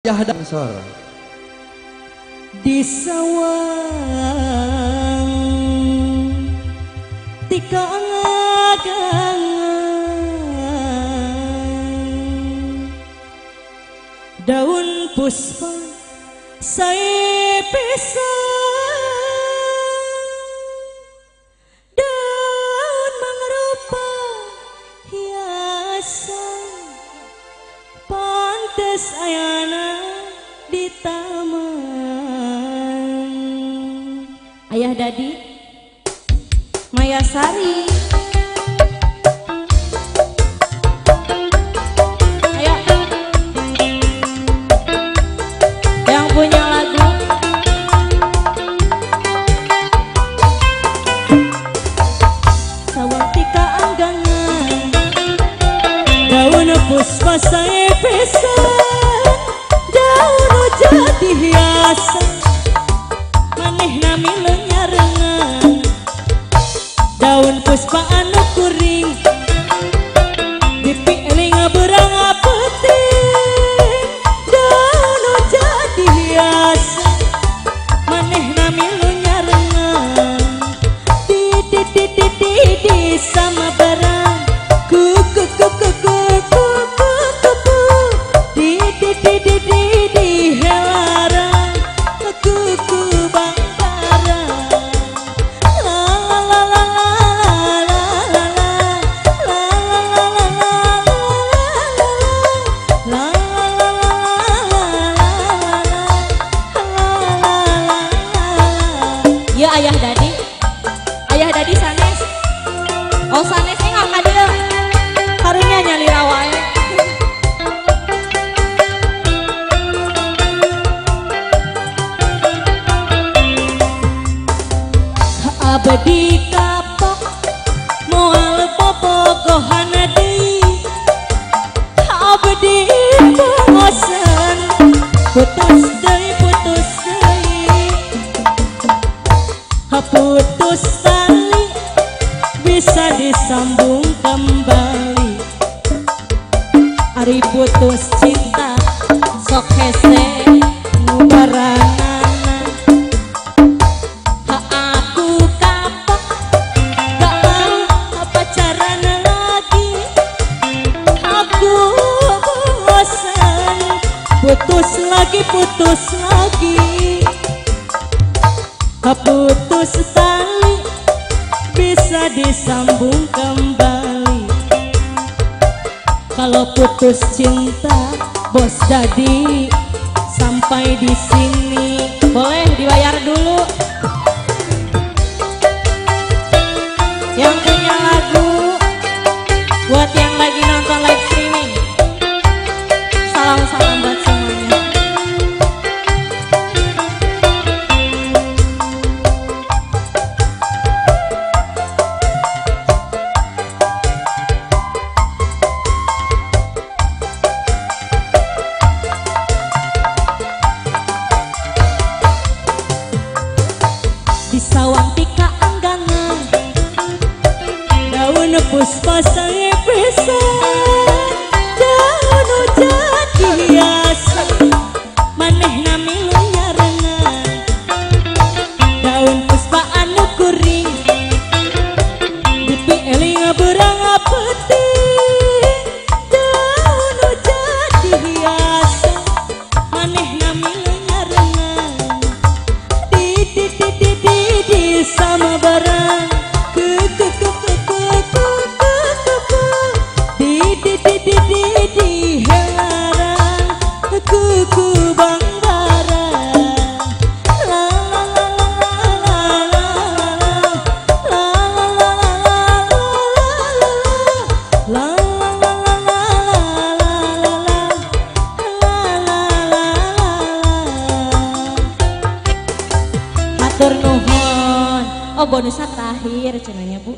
Ayah dangsor di sawang tika ngagang daun puspa saya pisang daun mangrupa hiasan pantes ayana di taman. Ayah Dadi Maya Sari. Ayo yang punya lagu sawang tika anggangan daun puspa saya pisang daun jadi hiasan maneh nami lenyarengan daun puspa anu kuring dipiling berang peting daun jadi hiasan maneh nami lenyarengan di sama barang kuku kuku kuku kuku di helarang kuku bangkara la la la la la la ya Ayah Dadi sanes oh sanes enggak kadeu karunya nyalira wae abdi kapok moal bobogohan deui abdi bosan putus deui putus tali bisa disambung kembali ari putus cinta sok hese ngubaranana aku kapok gak mau pacaran lagi aku bosan putus lagi putus tali bisa disambung kembali kalau putus cinta bos Dadi sampai di sini boleh dibayar dulu yang punya lagu buat yang lagi nonton live streaming salam buat semuanya. Di sawang tika anggangan daun puspa saya pisang daun jadi hiasan maneh nami lenyarengan daun puspa anu kuring dipiling berang peting daun jadi hiasan maneh nami lenyarengan di sama barang kuku kuku kuku kuku di helarang kuku bangbara la la la la matur nuhun. Oh bonusnya terakhir cenanya Bu.